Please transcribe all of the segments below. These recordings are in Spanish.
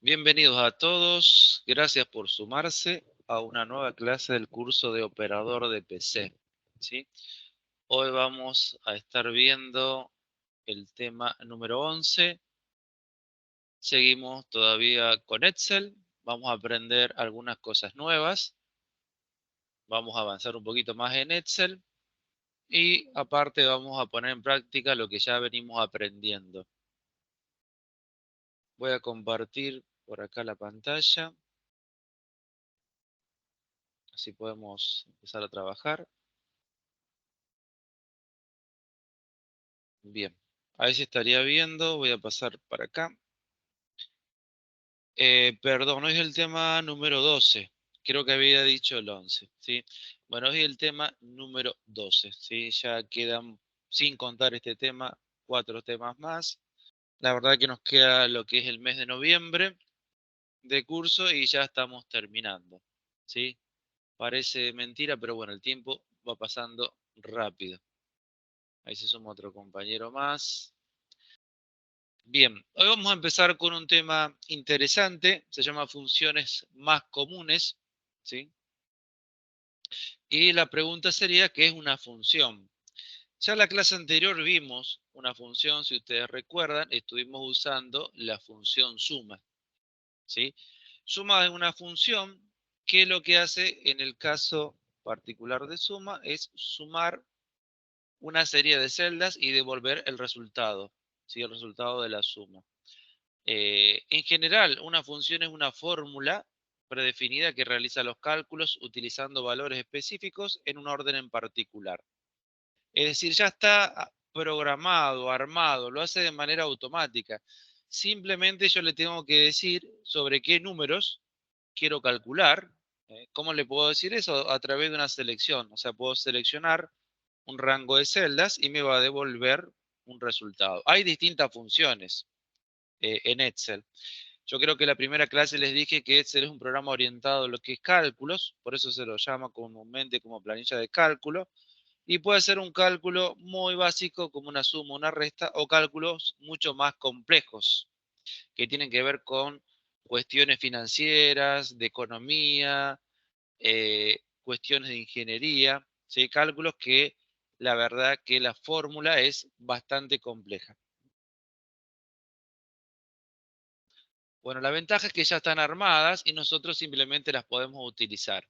Bienvenidos a todos, gracias por sumarse a una nueva clase del curso de operador de PC. ¿Sí? Hoy vamos a estar viendo el tema número 11. Seguimos todavía con Excel, vamos a aprender algunas cosas nuevas, vamos a avanzar un poquito más en Excel y aparte vamos a poner en práctica lo que ya venimos aprendiendo. Voy a compartir por acá la pantalla, así podemos empezar a trabajar. Bien, ahí se estaría viendo, voy a pasar para acá. Perdón, hoy es el tema número 12, creo que había dicho el 11, ¿sí? Bueno, hoy es el tema número 12, ¿sí? Ya quedan, sin contar este tema, 4 temas más. La verdad que nos queda lo que es el mes de noviembre de curso y ya estamos terminando, ¿sí? Parece mentira, pero bueno, el tiempo va pasando rápido. Ahí se suma otro compañero más. Bien, hoy vamos a empezar con un tema interesante, se llama funciones más comunes, ¿sí? Y la pregunta sería, ¿qué es una función? Ya en la clase anterior vimos una función, si ustedes recuerdan, estuvimos usando la función suma, ¿sí? Suma es una función que lo que hace en el caso particular de suma es sumar una serie de celdas y devolver el resultado, ¿sí? El resultado de la suma. En general, una función es una fórmula predefinida que realiza los cálculos utilizando valores específicos en un orden en particular. Es decir, ya está programado, armado, lo hace de manera automática. Simplemente yo le tengo que decir sobre qué números quiero calcular. ¿Cómo le puedo decir eso? A través de una selección. O sea, puedo seleccionar un rango de celdas y me va a devolver un resultado. Hay distintas funciones en Excel. Yo creo que la primera clase les dije que Excel es un programa orientado a lo que es cálculos, por eso se lo llama comúnmente como planilla de cálculo, y puede ser un cálculo muy básico como una suma, una resta, o cálculos mucho más complejos, que tienen que ver con cuestiones financieras, de economía, cuestiones de ingeniería, ¿sí? Cálculos que la verdad que la fórmula es bastante compleja. Bueno, la ventaja es que ya están armadas y nosotros simplemente las podemos utilizar.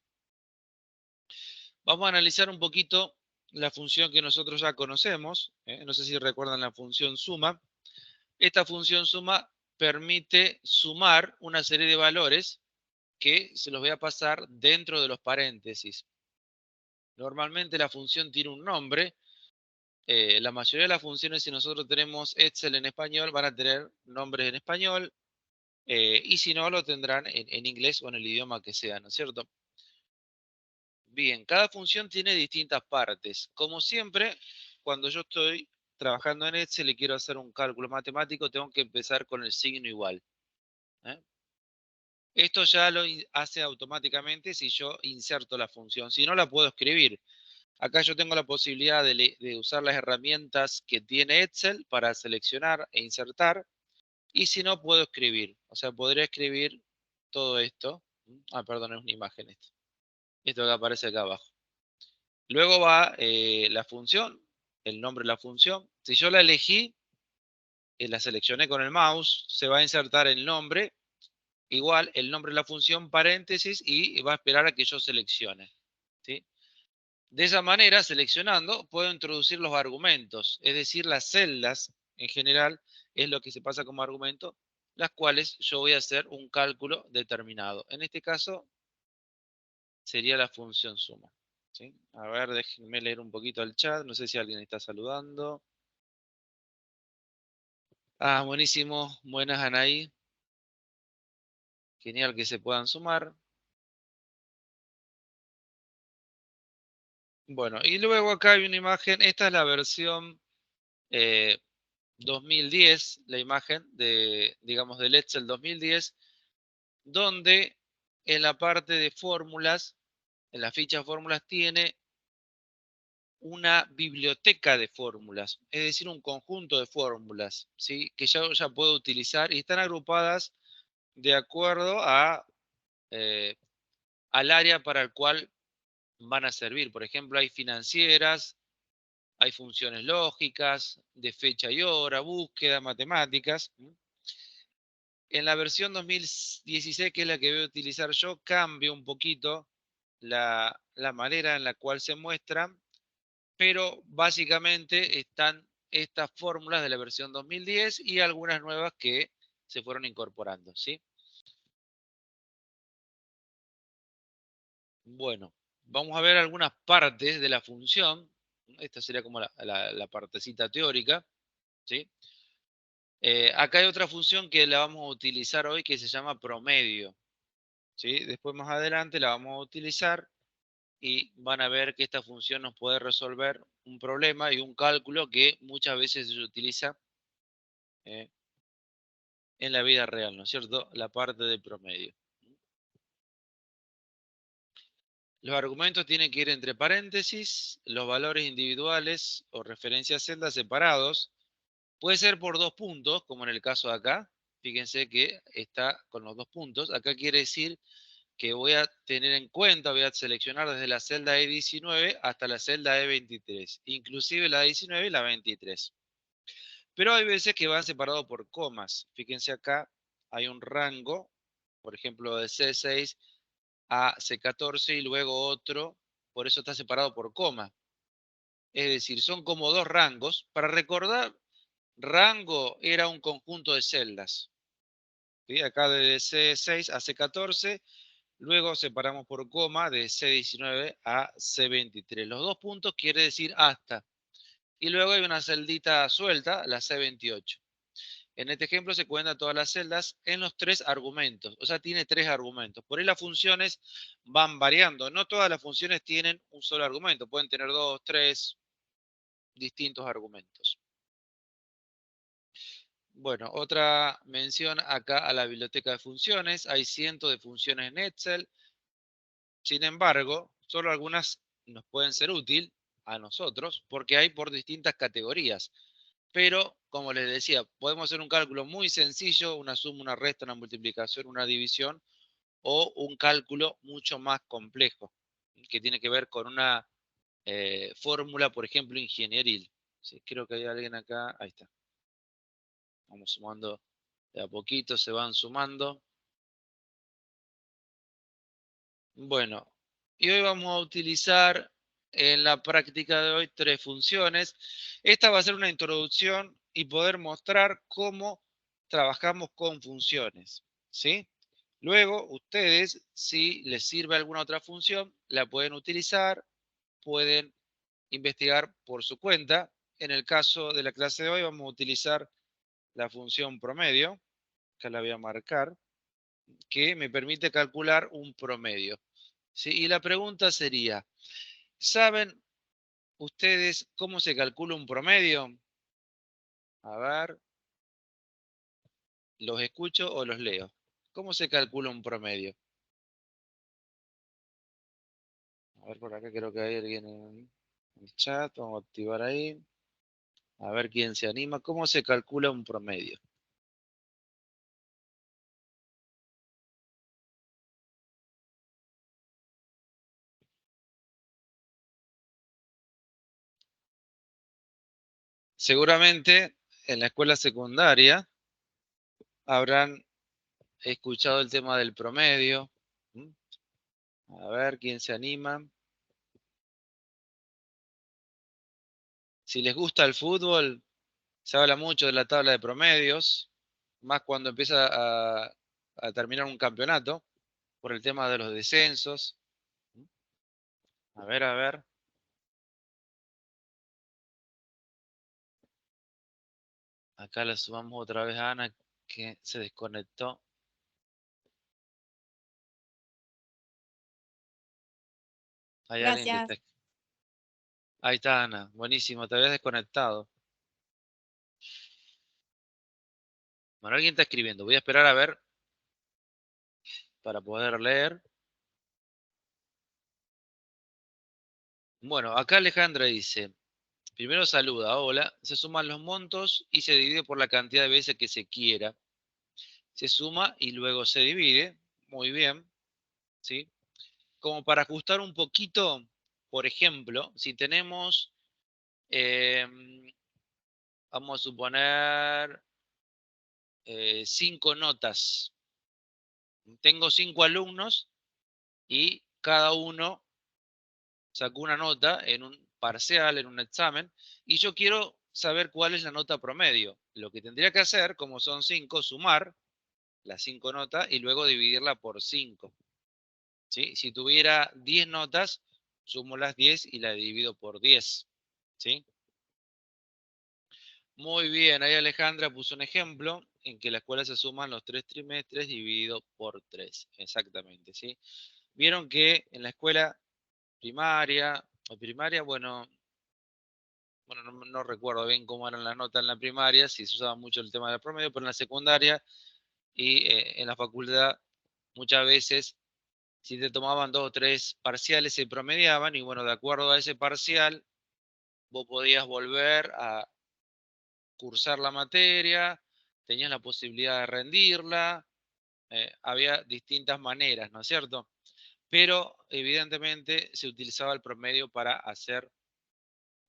Vamos a analizar un poquito la función que nosotros ya conocemos. No sé si recuerdan la función suma. Esta función suma permite sumar una serie de valores que se los voy a pasar dentro de los paréntesis. Normalmente la función tiene un nombre. La mayoría de las funciones, si nosotros tenemos Excel en español, van a tener nombres en español. Y si no, lo tendrán en inglés o en el idioma que sea, ¿no es cierto? Bien, cada función tiene distintas partes. Como siempre, cuando yo estoy trabajando en Excel y quiero hacer un cálculo matemático, tengo que empezar con el signo igual. ¿Eh? Esto ya lo hace automáticamente si yo inserto la función. Si no, la puedo escribir. Acá yo tengo la posibilidad de usar las herramientas que tiene Excel para seleccionar e insertar. Y si no, puedo escribir. O sea, podría escribir todo esto. Perdón, es una imagen esto. Esto que aparece acá abajo. Luego va la función, el nombre de la función. Si yo la elegí, la seleccioné con el mouse, se va a insertar el nombre, igual el nombre de la función, paréntesis, y va a esperar a que yo seleccione. ¿Sí? De esa manera, seleccionando, puedo introducir los argumentos, es decir, las celdas en general es lo que se pasa como argumento, las cuales yo voy a hacer un cálculo determinado. En este caso, sería la función suma. ¿Sí? A ver, déjenme leer un poquito el chat. No sé si alguien está saludando. Buenísimo. Buenas, Anaí. Genial que se puedan sumar. Bueno, y luego acá hay una imagen. Esta es la versión 2010, la imagen de, digamos, del Excel 2010, donde en la parte de fórmulas, en la ficha fórmulas, tiene una biblioteca de fórmulas, es decir, un conjunto de fórmulas, ¿sí? Que ya puedo utilizar y están agrupadas de acuerdo al área para el cual van a servir. Por ejemplo, hay financieras, hay funciones lógicas, de fecha y hora, búsqueda, matemáticas. En la versión 2016, que es la que voy a utilizar yo, cambio un poquito la manera en la cual se muestran, pero básicamente están estas fórmulas de la versión 2010 y algunas nuevas que se fueron incorporando, ¿sí? Bueno, vamos a ver algunas partes de la función. Esta sería como la partecita teórica, ¿sí? Acá hay otra función que la vamos a utilizar hoy que se llama promedio, ¿sí? Después más adelante la vamos a utilizar y van a ver que esta función nos puede resolver un problema y un cálculo que muchas veces se utiliza eh, en la vida real, ¿no es cierto? La parte de promedio. Los argumentos tienen que ir entre paréntesis, los valores individuales o referencias celdas separados. Puede ser por 2 puntos, como en el caso de acá. Fíjense que está con los 2 puntos. Acá quiere decir que voy a tener en cuenta, voy a seleccionar desde la celda E19 hasta la celda E23, inclusive la E19 y la 23. Pero hay veces que van separados por comas. Fíjense acá, hay un rango, por ejemplo, de C6 a C14 y luego otro, por eso está separado por coma. Es decir, son como dos rangos. Para recordar, rango era un conjunto de celdas. ¿Sí? Acá de C6 a C14, luego separamos por coma de C19 a C23. Los 2 puntos quiere decir hasta. Y luego hay una celdita suelta, la C28. En este ejemplo se cuentan todas las celdas en los 3 argumentos, o sea, tiene 3 argumentos. Por ahí las funciones van variando. No todas las funciones tienen un solo argumento, pueden tener 2, 3 distintos argumentos. Bueno, otra mención acá a la biblioteca de funciones. Hay cientos de funciones en Excel. Sin embargo, solo algunas nos pueden ser útil a nosotros porque hay por distintas categorías. Pero, como les decía, podemos hacer un cálculo muy sencillo, una suma, una resta, una multiplicación, una división, o un cálculo mucho más complejo, que tiene que ver con una fórmula, por ejemplo, ingenieril. Sí, creo que hay alguien acá. Ahí está. Vamos sumando de a poquito, se van sumando. Bueno, y hoy vamos a utilizar en la práctica de hoy 3 funciones. Esta va a ser una introducción y poder mostrar cómo trabajamos con funciones, ¿sí? Luego, ustedes, si les sirve alguna otra función, la pueden utilizar, pueden investigar por su cuenta. En el caso de la clase de hoy vamos a utilizar la función promedio, que la voy a marcar, que me permite calcular un promedio. ¿Sí? Y la pregunta sería, ¿saben ustedes cómo se calcula un promedio? A ver, ¿los escucho o los leo? ¿Cómo se calcula un promedio? A ver, por acá creo que hay alguien en el chat. Vamos a activar ahí. A ver quién se anima. ¿Cómo se calcula un promedio? Seguramente en la escuela secundaria habrán escuchado el tema del promedio. ¿Mm? A ver quién se anima. Si les gusta el fútbol, se habla mucho de la tabla de promedios, más cuando empieza a terminar un campeonato, por el tema de los descensos. A ver, a ver. Acá la sumamos otra vez a Ana, que se desconectó. Hay alguien que Gracias. está. Ahí está Ana. Buenísimo, te habías desconectado. Bueno, alguien está escribiendo. Voy a esperar a ver para poder leer. Bueno, acá Alejandra dice, primero saluda, hola, se suman los montos y se divide por la cantidad de veces que se quiera. Se suma y luego se divide. Muy bien, ¿sí? Como para ajustar un poquito, por ejemplo, si tenemos, vamos a suponer, 5 notas. Tengo 5 alumnos y cada uno sacó una nota en un parcial, en un examen, y yo quiero saber cuál es la nota promedio. Lo que tendría que hacer, como son 5, sumar las 5 notas y luego dividirla por 5. ¿Sí? Si tuviera 10 notas, sumo las 10 y la divido por 10. ¿Sí? Muy bien, ahí Alejandra puso un ejemplo en que la escuela se suman los 3 trimestres dividido por 3. Exactamente, ¿sí? Vieron que en la escuela primaria, bueno, no recuerdo bien cómo eran las notas en la primaria, si se usaba mucho el tema del promedio, pero en la secundaria y en la facultad muchas veces si te tomaban 2 o 3 parciales se promediaban y bueno, de acuerdo a ese parcial, vos podías volver a cursar la materia, tenías la posibilidad de rendirla, había distintas maneras, ¿no es cierto? Pero evidentemente se utilizaba el promedio para hacer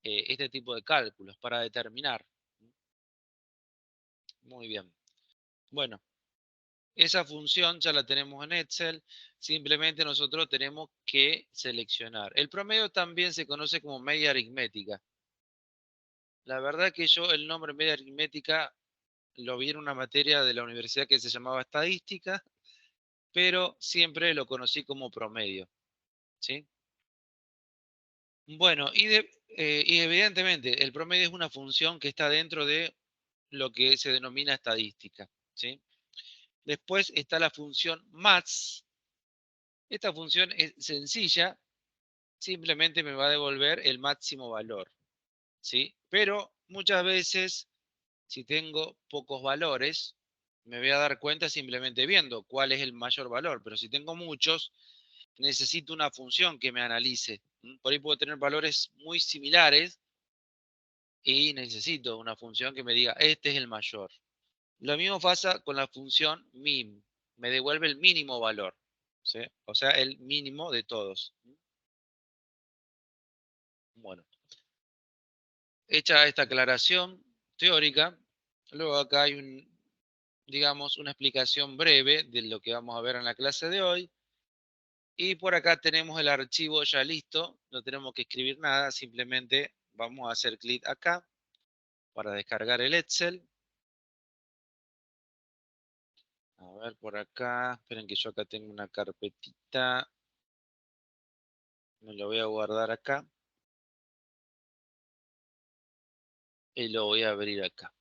este tipo de cálculos, para determinar. Muy bien. Bueno, esa función ya la tenemos en Excel, simplemente nosotros tenemos que seleccionar. El promedio también se conoce como media aritmética. La verdad que yo el nombre media aritmética lo vi en una materia de la universidad que se llamaba estadística, pero siempre lo conocí como promedio, ¿sí? Bueno, y evidentemente el promedio es una función que está dentro de lo que se denomina estadística, ¿sí? Después está la función max. Esta función es sencilla, simplemente me va a devolver el máximo valor, ¿sí? Pero muchas veces, si tengo pocos valores, me voy a dar cuenta simplemente viendo cuál es el mayor valor, pero si tengo muchos, necesito una función que me analice. Por ahí puedo tener valores muy similares y necesito una función que me diga, este es el mayor. Lo mismo pasa con la función min, me devuelve el mínimo valor, ¿sí? O sea, el mínimo de todos. Bueno, hecha esta aclaración teórica, luego acá hay digamos, una explicación breve de lo que vamos a ver en la clase de hoy. Y por acá tenemos el archivo ya listo, no tenemos que escribir nada, simplemente vamos a hacer clic acá para descargar el Excel. A ver por acá, esperen que yo acá tengo una carpetita, me lo voy a guardar acá y lo voy a abrir acá.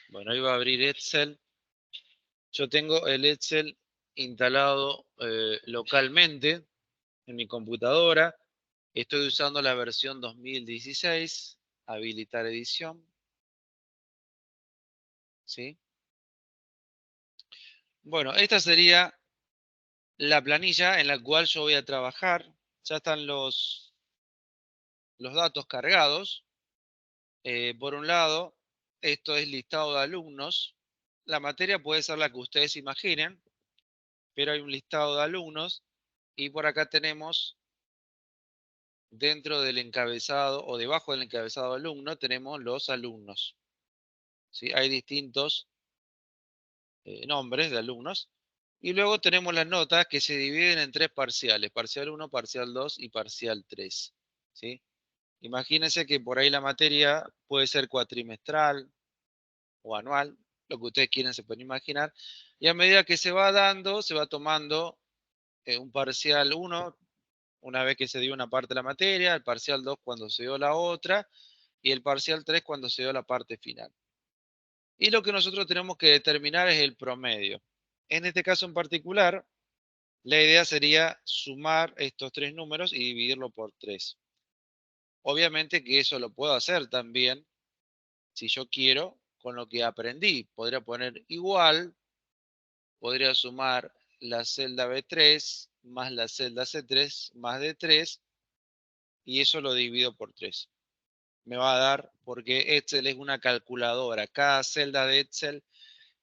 Bueno, ahí va a abrir Excel. Yo tengo el Excel instalado localmente en mi computadora. Estoy usando la versión 2016, habilitar edición, ¿sí? Bueno, esta sería la planilla en la cual yo voy a trabajar. Ya están los datos cargados. Por un lado, esto es listado de alumnos. La materia puede ser la que ustedes imaginen, pero hay un listado de alumnos y por acá tenemos dentro del encabezado o debajo del encabezado alumno tenemos los alumnos. ¿Sí? Hay distintos nombres de alumnos. Y luego tenemos las notas que se dividen en 3 parciales, parcial 1, parcial 2 y parcial 3. ¿Sí? Imagínense que por ahí la materia puede ser cuatrimestral o anual, lo que ustedes quieren se pueden imaginar. Y a medida que se va dando, se va tomando un parcial 1 una vez que se dio una parte de la materia, el parcial 2 cuando se dio la otra y el parcial 3 cuando se dio la parte final. Y lo que nosotros tenemos que determinar es el promedio. En este caso en particular, la idea sería sumar estos 3 números y dividirlo por 3. Obviamente que eso lo puedo hacer también, si yo quiero, con lo que aprendí. Podría poner igual, podría sumar la celda B3 más la celda C3 más D3 y eso lo divido por 3. me va a dar, porque Excel es una calculadora. Cada celda de Excel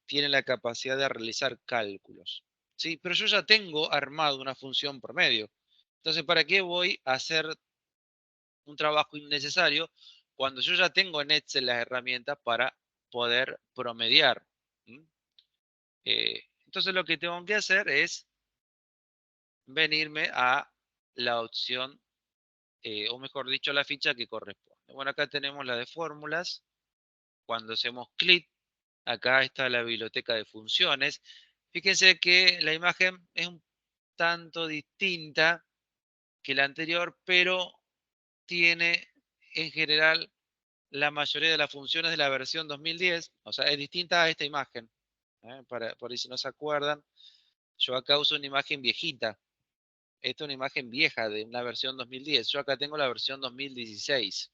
tiene la capacidad de realizar cálculos. ¿Sí? Pero yo ya tengo armado una función promedio. Entonces, ¿para qué voy a hacer un trabajo innecesario cuando yo ya tengo en Excel las herramientas para poder promediar? ¿Mm? Entonces, lo que tengo que hacer es venirme a la opción, o mejor dicho, la ficha que corresponde. Bueno, acá tenemos la de fórmulas. Cuando hacemos clic, acá está la biblioteca de funciones. Fíjense que la imagen es un tanto distinta que la anterior, pero tiene en general la mayoría de las funciones de la versión 2010. O sea, es distinta a esta imagen. Por ahí si no se acuerdan, yo acá uso una imagen viejita. Esta es una imagen vieja de una versión 2010. Yo acá tengo la versión 2016.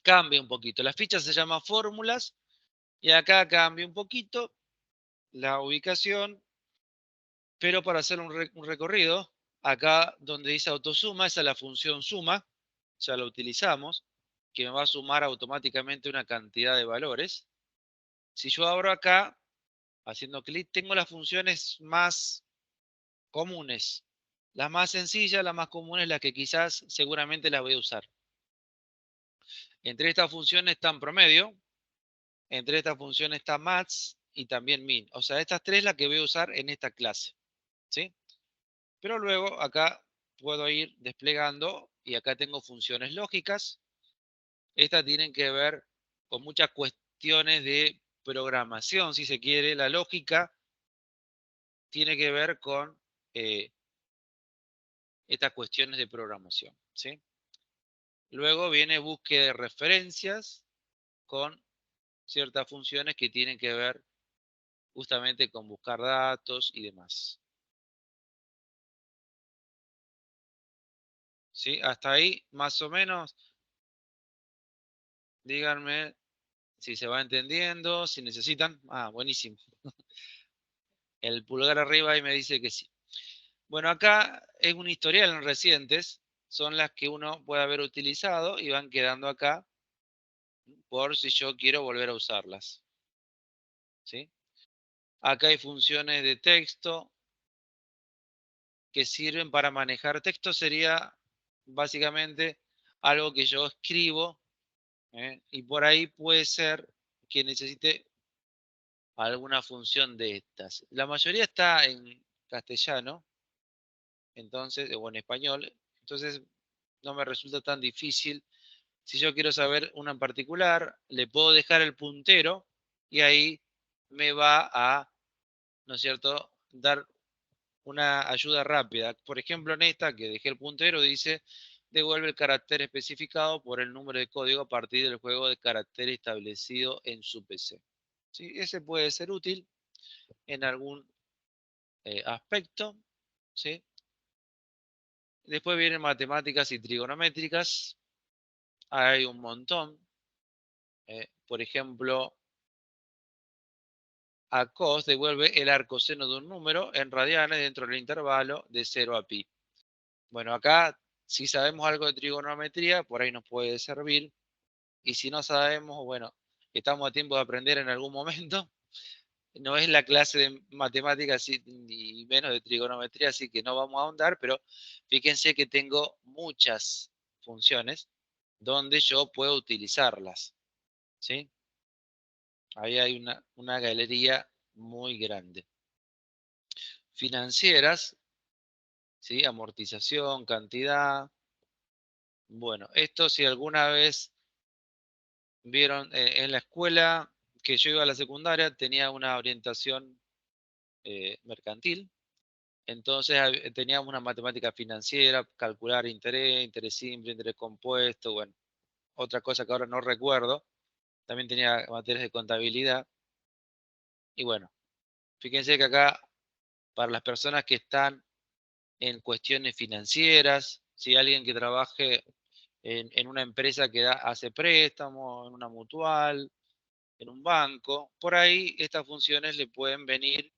Cambia un poquito. La ficha se llama fórmulas y acá cambia un poquito la ubicación, pero para hacer un recorrido, acá donde dice autosuma, esa es la función suma, ya la utilizamos, que me va a sumar automáticamente una cantidad de valores. Si yo abro acá, haciendo clic, tengo las funciones más comunes. Las más sencillas, las más comunes, las que quizás seguramente las voy a usar. Entre estas funciones están promedio, entre estas funciones está max y también min. O sea, estas tres las que voy a usar en esta clase. ¿Sí? Pero luego acá puedo ir desplegando y acá tengo funciones lógicas. Estas tienen que ver con muchas cuestiones de programación, si se quiere. La lógica tiene que ver con estas cuestiones de programación. ¿Sí? Luego viene búsqueda de referencias con ciertas funciones que tienen que ver justamente con buscar datos y demás. ¿Sí? Hasta ahí, más o menos, díganme si se va entendiendo, si necesitan. Ah, buenísimo. El pulgar arriba y me dice que sí. Bueno, acá es un historial en recientes. Son las que uno puede haber utilizado y van quedando acá por si yo quiero volver a usarlas. ¿Sí? Acá hay funciones de texto que sirven para manejar texto. Sería básicamente algo que yo escribo, y por ahí puede ser que necesite alguna función de estas. La mayoría está en castellano, entonces, o en español, entonces no me resulta tan difícil. Si yo quiero saber una en particular, le puedo dejar el puntero y ahí me va a, ¿no es cierto?, dar una ayuda rápida. Por ejemplo, en esta que dejé el puntero dice, devuelve el carácter especificado por el número de código a partir del juego de carácter establecido en su PC. ¿Sí? Ese puede ser útil en algún aspecto. ¿Sí? Después vienen matemáticas y trigonométricas. Hay un montón. Por ejemplo, a cos devuelve el arcoseno de un número en radianes dentro del intervalo de 0 a pi. Bueno, acá si sabemos algo de trigonometría, por ahí nos puede servir. Y si no sabemos, bueno, estamos a tiempo de aprender en algún momento. No es la clase de matemáticas ni menos de trigonometría, así que no vamos a ahondar, pero fíjense que tengo muchas funciones donde yo puedo utilizarlas. ¿Sí? Ahí hay una galería muy grande. Financieras, ¿sí? Amortización, cantidad. Bueno, esto si alguna vez vieron en la escuela que yo iba a la secundaria, tenía una orientación mercantil. Entonces teníamos una matemática financiera, calcular interés, interés simple, interés compuesto, bueno, otra cosa que ahora no recuerdo. También tenía materias de contabilidad. Y bueno, fíjense que acá, para las personas que están en cuestiones financieras, si alguien que trabaje en una empresa que hace préstamos, en una mutual, en un banco, por ahí estas funciones le pueden venir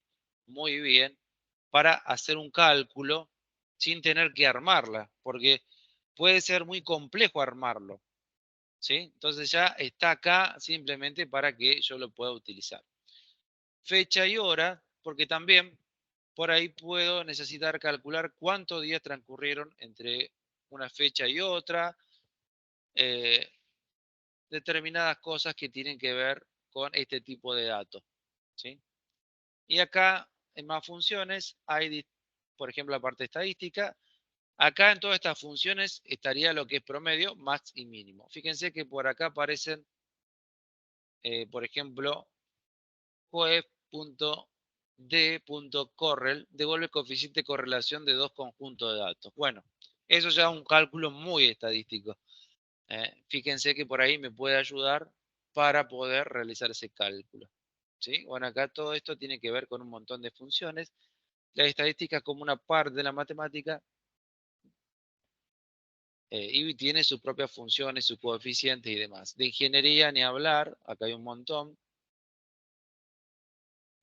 muy bien para hacer un cálculo sin tener que armarla, porque puede ser muy complejo armarlo. ¿sí? Entonces ya está acá simplemente para que yo lo pueda utilizar. Fecha y hora, porque también por ahí puedo necesitar calcular cuántos días transcurrieron entre una fecha y otra, eh, determinadas cosas que tienen que ver con este tipo de datos, ¿sí? Y acá en más funciones hay, por ejemplo, la parte estadística. Acá en todas estas funciones estaría lo que es promedio, max y mínimo. Fíjense que por acá aparecen, por ejemplo, coef.d.correl devuelve el coeficiente de correlación de dos conjuntos de datos. Bueno, eso ya es un cálculo muy estadístico. Fíjense que por ahí me puede ayudar para poder realizar ese cálculo. ¿Sí? Bueno, acá todo esto tiene que ver con un montón de funciones. La estadística es como una parte de la matemática y tiene sus propias funciones, sus coeficientes y demás. De ingeniería ni hablar, acá hay un montón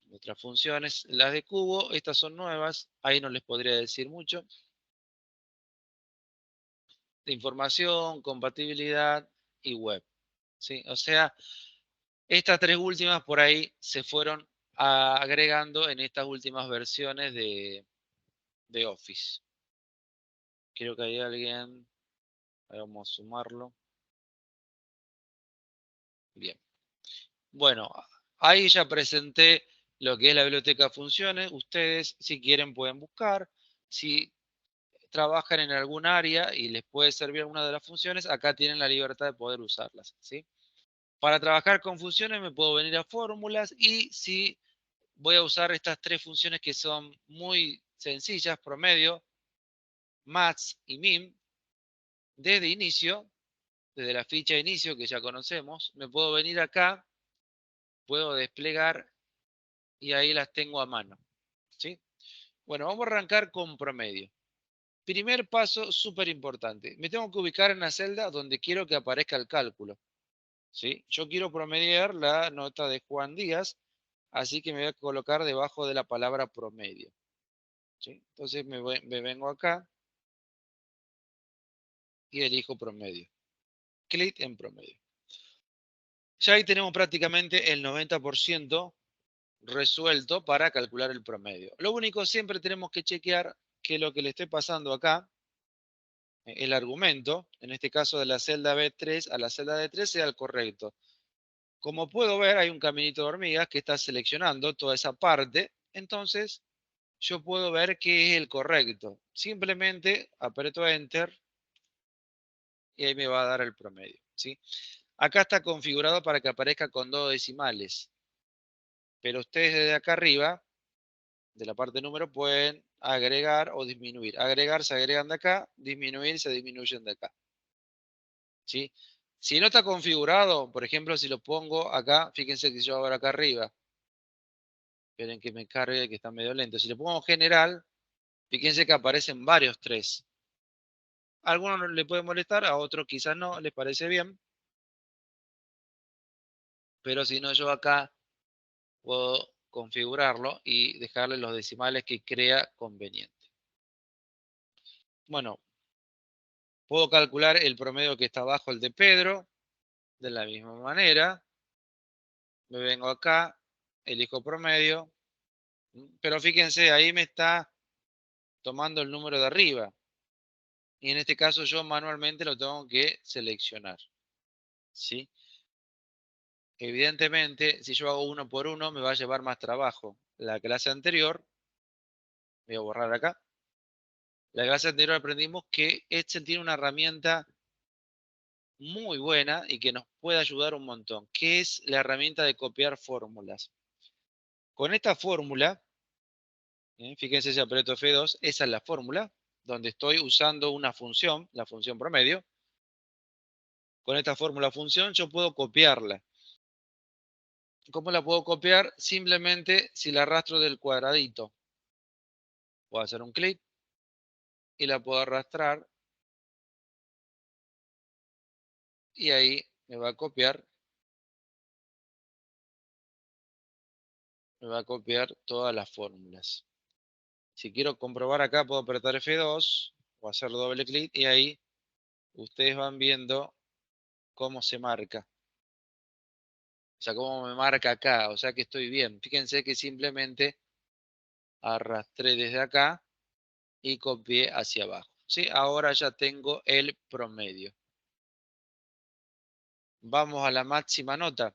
de otras funciones. Las de cubo, estas son nuevas, ahí no les podría decir mucho. De información, compatibilidad y web. ¿Sí? O sea, estas tres últimas por ahí se fueron agregando en estas últimas versiones de Office. Creo que hay alguien, vamos a sumarlo. Bien. Bueno, ahí ya presenté lo que es la biblioteca de funciones. Ustedes, si quieren, pueden buscar. Si trabajan en algún área y les puede servir alguna de las funciones, acá tienen la libertad de poder usarlas, ¿sí? Para trabajar con funciones me puedo venir a fórmulas y si voy a usar estas tres funciones que son muy sencillas, promedio, max y min, desde inicio, desde la ficha de inicio que ya conocemos, me puedo venir acá, puedo desplegar y ahí las tengo a mano, ¿sí? Bueno, vamos a arrancar con promedio. Primer paso, súper importante. Me tengo que ubicar en la celda donde quiero que aparezca el cálculo, ¿sí? Yo quiero promediar la nota de Juan Díaz, así que me voy a colocar debajo de la palabra promedio, ¿sí? Entonces me vengo acá y elijo promedio. Clic en promedio. Ya ahí tenemos prácticamente el 90% resuelto para calcular el promedio. Lo único, siempre tenemos que chequear que lo que le esté pasando acá, el argumento, en este caso de la celda B3 a la celda D3, sea el correcto. Como puedo ver, hay un caminito de hormigas que está seleccionando toda esa parte, entonces yo puedo ver qué es el correcto. Simplemente aprieto Enter y ahí me va a dar el promedio, ¿sí? Acá está configurado para que aparezca con dos decimales, pero ustedes desde acá arriba, de la parte número, pueden agregar o disminuir. Agregar se agregan de acá, disminuir se disminuyen de acá, ¿sí? Si no está configurado, por ejemplo, si lo pongo acá, fíjense que yo ahora acá arriba, esperen que me cargue, que está medio lento. Si le pongo general, fíjense que aparecen varios tres. A algunos le puede molestar, a otros quizás no, les parece bien. Pero si no, yo acá puedo configurarlo y dejarle los decimales que crea conveniente. Bueno, puedo calcular el promedio que está abajo, el de Pedro, de la misma manera. Me vengo acá, elijo promedio, pero fíjense, ahí me está tomando el número de arriba. Y en este caso yo manualmente lo tengo que seleccionar, ¿sí? Evidentemente, si yo hago uno por uno, me va a llevar más trabajo. La clase anterior, voy a borrar acá, la clase anterior aprendimos que Excel tiene una herramienta muy buena y que nos puede ayudar un montón, que es la herramienta de copiar fórmulas. Con esta fórmula, fíjense si aprieto F2, esa es la fórmula, donde estoy usando una función, la función promedio. Con esta fórmula función yo puedo copiarla. ¿Cómo la puedo copiar? Simplemente si la arrastro del cuadradito. Puedo hacer un clic y la puedo arrastrar y ahí me va a copiar todas las fórmulas. Si quiero comprobar acá, puedo apretar F2 o hacer doble clic y ahí ustedes van viendo cómo se marca. O sea, cómo me marca acá. O sea que estoy bien. Fíjense que simplemente arrastré desde acá y copié hacia abajo. ¿Sí? Ahora ya tengo el promedio. Vamos a la máxima nota.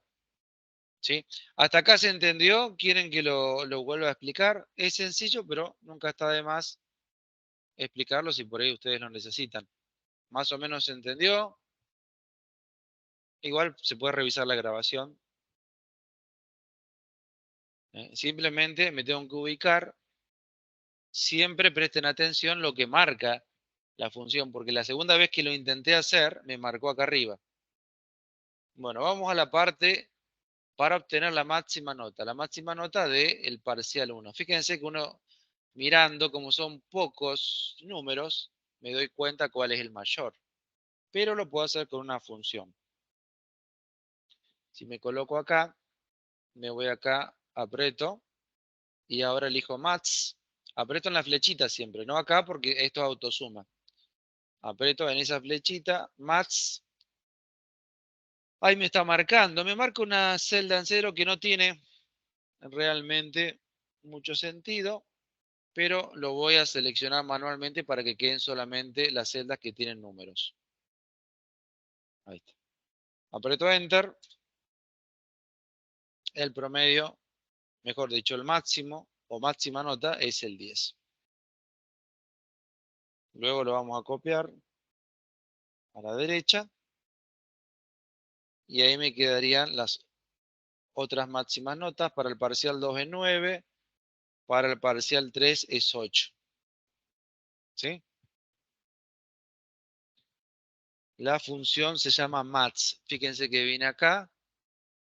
¿Sí? ¿Hasta acá se entendió? ¿Quieren que lo vuelva a explicar? Es sencillo, pero nunca está de más explicarlo si por ahí ustedes lo necesitan. Más o menos se entendió. Igual se puede revisar la grabación. Simplemente me tengo que ubicar. Siempre presten atención lo que marca la función, porque la segunda vez que lo intenté hacer, me marcó acá arriba. Bueno, vamos a la parte para obtener la máxima nota del parcial 1. Fíjense que uno, mirando como son pocos números, me doy cuenta cuál es el mayor. Pero lo puedo hacer con una función. Si me coloco acá, me voy acá, aprieto, y ahora elijo max. Aprieto en la flechita siempre, no acá porque esto es autosuma. Aprieto en esa flechita, max. Ahí me está marcando. Me marca una celda en cero que no tiene realmente mucho sentido, pero lo voy a seleccionar manualmente para que queden solamente las celdas que tienen números. Ahí está. Aprieto Enter. El promedio, mejor dicho, el máximo o máxima nota es el 10. Luego lo vamos a copiar a la derecha y ahí me quedarían las otras máximas notas. Para el parcial 2 es 9, para el parcial 3 es 8. ¿Sí? La función se llama max. Fíjense que vine acá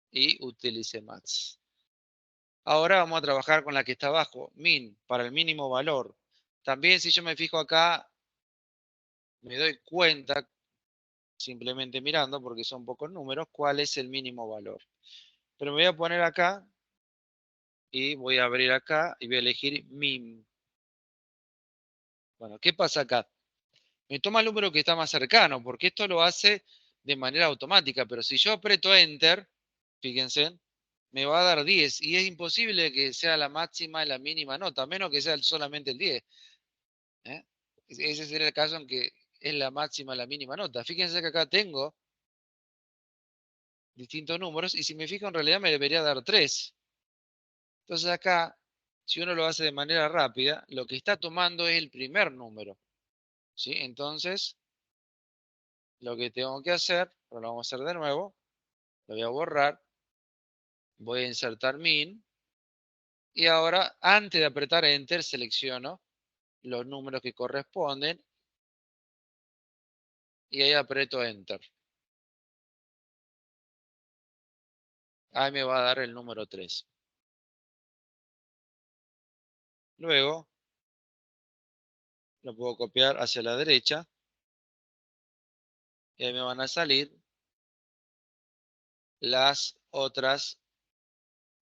y utilicé max. Ahora vamos a trabajar con la que está abajo, min, para el mínimo valor. También si yo me fijo acá, me doy cuenta, simplemente mirando, porque son pocos números, cuál es el mínimo valor. Pero me voy a poner acá y voy a abrir acá y voy a elegir min. Bueno, ¿qué pasa acá? Me toma el número que está más cercano, porque esto lo hace de manera automática, pero si yo aprieto Enter, fíjense, me va a dar 10 y es imposible que sea la máxima y la mínima nota, a menos que sea solamente el 10. ¿Eh? Ese sería el caso en que es la máxima y la mínima nota. Fíjense que acá tengo distintos números y si me fijo en realidad me debería dar 3. Entonces acá, si uno lo hace de manera rápida, lo que está tomando es el primer número. ¿Sí? Entonces, lo que tengo que hacer, lo vamos a hacer de nuevo, lo voy a borrar, voy a insertar min y ahora antes de apretar Enter selecciono los números que corresponden y ahí aprieto Enter. Ahí me va a dar el número 3. Luego lo puedo copiar hacia la derecha y ahí me van a salir las otras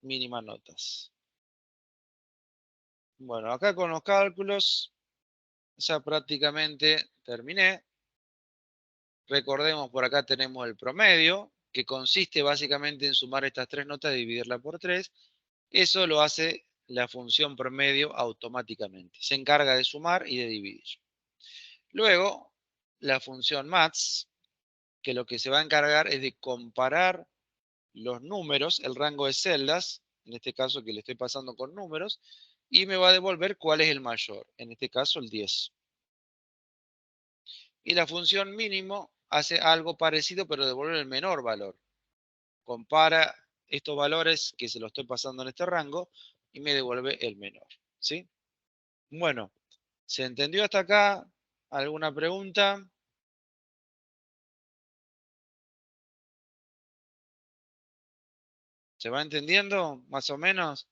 mínimas notas. Bueno, acá con los cálculos ya prácticamente terminé. Recordemos, por acá tenemos el promedio, que consiste básicamente en sumar estas tres notas y dividirla por 3. Eso lo hace la función promedio automáticamente. Se encarga de sumar y de dividir. Luego, la función max, que lo que se va a encargar es de comparar los números, el rango de celdas, en este caso que le estoy pasando con números, y me va a devolver cuál es el mayor, en este caso el 10. Y la función mínimo hace algo parecido, pero devuelve el menor valor. Compara estos valores que se lo estoy pasando en este rango y me devuelve el menor. ¿Sí? Bueno, ¿se entendió hasta acá? ¿Alguna pregunta? ¿Se va entendiendo más o menos?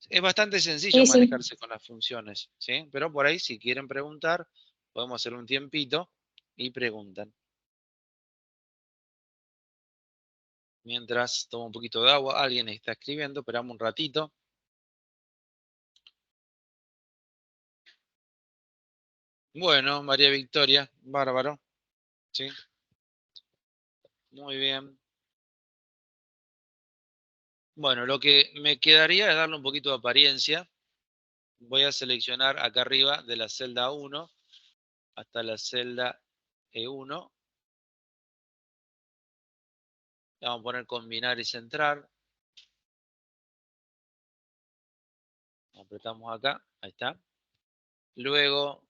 Es bastante sencillo Sí, sí. manejarse con las funciones, ¿sí? Pero por ahí, si quieren preguntar, podemos hacer un tiempito y preguntan. Mientras tomo un poquito de agua, alguien está escribiendo, esperamos un ratito. Bueno, María Victoria, bárbaro, ¿sí? Muy bien. Bueno, lo que me quedaría es darle un poquito de apariencia. Voy a seleccionar acá arriba de la celda 1 hasta la celda E1. Vamos a poner combinar y centrar. Apretamos acá, ahí está. Luego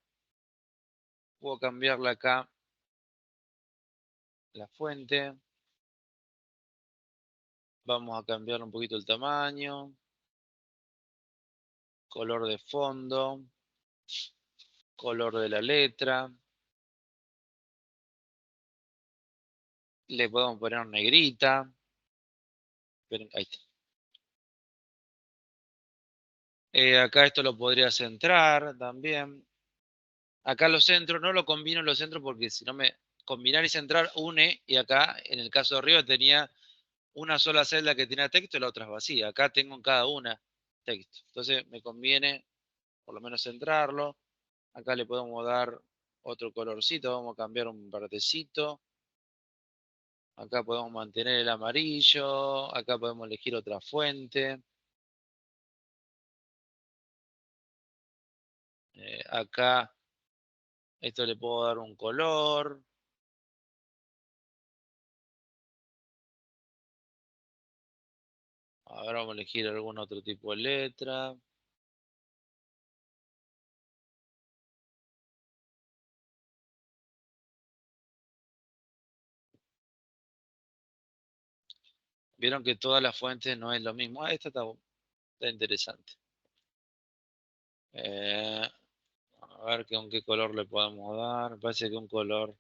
puedo cambiarle acá la fuente. Vamos a cambiar un poquito el tamaño, color de fondo, color de la letra. Le podemos poner negrita. Ahí está. Acá esto lo podría centrar también. Acá los centros, no lo combino en los centros porque si no me... Combinar y centrar une, y acá en el caso de arriba tenía una sola celda que tenía texto y la otra es vacía. Acá tengo en cada una texto. Entonces me conviene por lo menos centrarlo. Acá le podemos dar otro colorcito, vamos a cambiar un verdecito. Acá podemos mantener el amarillo. Acá podemos elegir otra fuente. Acá esto le puedo dar un color. Ahora vamos a elegir algún otro tipo de letra. Vieron que todas las fuentes no es lo mismo. Ah, esta está interesante. A ver con qué color le podemos dar. Me parece que un color.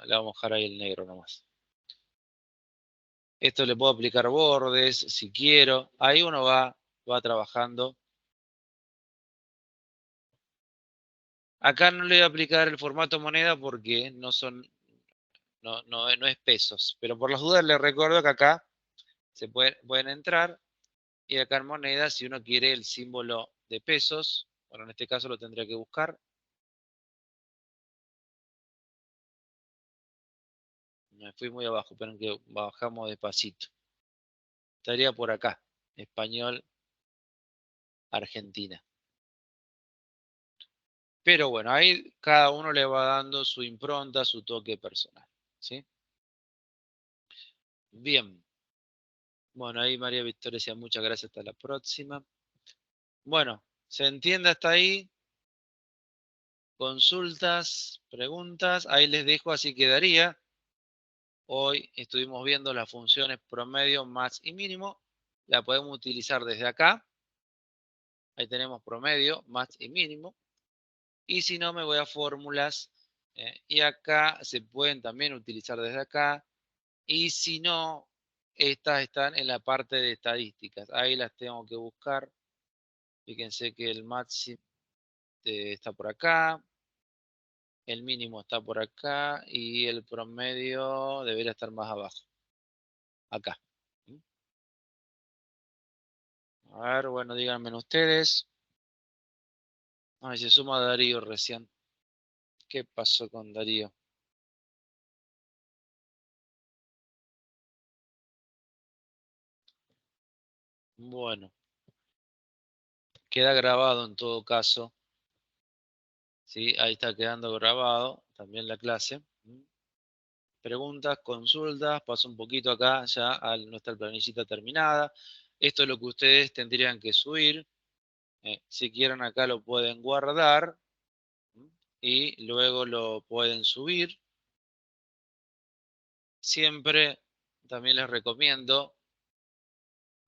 Le vamos a dejar ahí el negro nomás. Esto le puedo aplicar bordes si quiero. Ahí uno va trabajando. Acá no le voy a aplicar el formato moneda porque no son, no es pesos. Pero por las dudas les recuerdo que acá pueden entrar y acá en moneda, si uno quiere el símbolo de pesos, bueno, en este caso lo tendría que buscar. Me fui muy abajo, pero que bajamos despacito. Estaría por acá, español, Argentina. Pero bueno, ahí cada uno le va dando su impronta, su toque personal. ¿Sí? Bien. Bueno, ahí María Victoria decía muchas gracias, hasta la próxima. Bueno, ¿se entiende hasta ahí? Consultas, preguntas, ahí les dejo, así quedaría. Hoy estuvimos viendo las funciones promedio, max y mínimo. La podemos utilizar desde acá. Ahí tenemos promedio, max y mínimo. Y si no, me voy a fórmulas. Y acá se pueden también utilizar desde acá. Y si no, estas están en la parte de estadísticas. Ahí las tengo que buscar. Fíjense que el máximo está por acá. El mínimo está por acá. Y el promedio debería estar más abajo. Acá. A ver, bueno, díganme ustedes. Ay, se suma Darío recién. ¿Qué pasó con Darío? Bueno, queda grabado en todo caso. ¿Sí? Ahí está quedando grabado también la clase. Preguntas, consultas, paso un poquito acá ya a nuestra planillita terminada. Esto es lo que ustedes tendrían que subir. Si quieren acá lo pueden guardar y luego lo pueden subir. Siempre también les recomiendo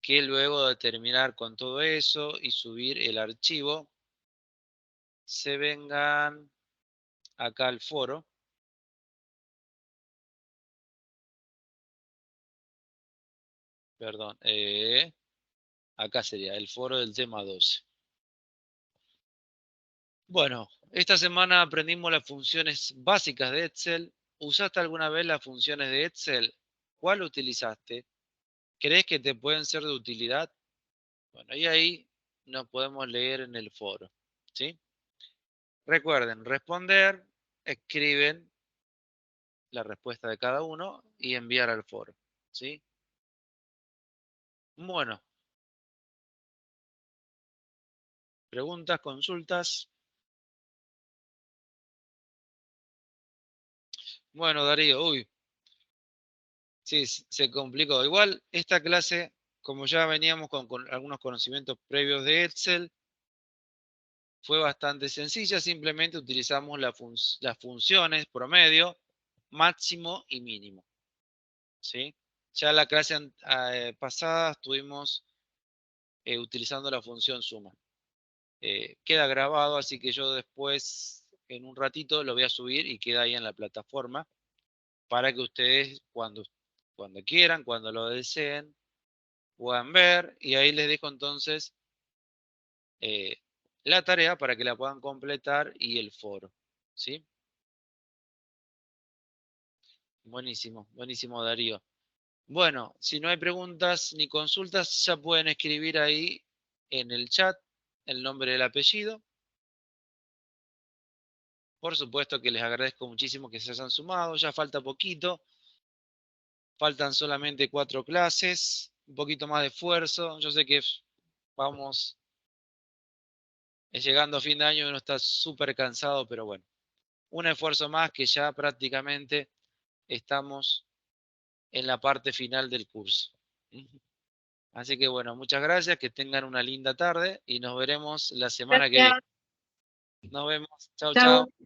que luego de terminar con todo eso y subir el archivo, se vengan acá al foro. Perdón, acá sería el foro del tema 12. Bueno, esta semana aprendimos las funciones básicas de Excel. ¿Usaste alguna vez las funciones de Excel? ¿Cuál utilizaste? ¿Crees que te pueden ser de utilidad? Bueno, y ahí nos podemos leer en el foro. ¿Sí? Recuerden, responder, escriben la respuesta de cada uno y enviar al foro, ¿sí? Bueno, preguntas, consultas. Bueno, Darío, uy, sí, se complicó. Igual esta clase, como ya veníamos con algunos conocimientos previos de Excel, fue bastante sencilla. Simplemente utilizamos las funciones promedio, máximo y mínimo, ¿sí? Ya la clase pasada estuvimos utilizando la función suma. Queda grabado, así que yo después, en un ratito, lo voy a subir y queda ahí en la plataforma para que ustedes cuando quieran, cuando lo deseen, puedan ver, y ahí les dejo entonces eh, la tarea para que la puedan completar y el foro, ¿sí? Buenísimo, buenísimo, Darío. Bueno, si no hay preguntas ni consultas, ya pueden escribir ahí en el chat el nombre del apellido. Por supuesto que les agradezco muchísimo que se hayan sumado, ya falta poquito, faltan solamente 4 clases, un poquito más de esfuerzo. Yo sé que vamos llegando a fin de año y uno está súper cansado, pero bueno, un esfuerzo más que ya prácticamente estamos en la parte final del curso. Así que bueno, muchas gracias, que tengan una linda tarde y nos veremos la semana que viene. Gracias. Nos vemos. Chao, Chao. chao.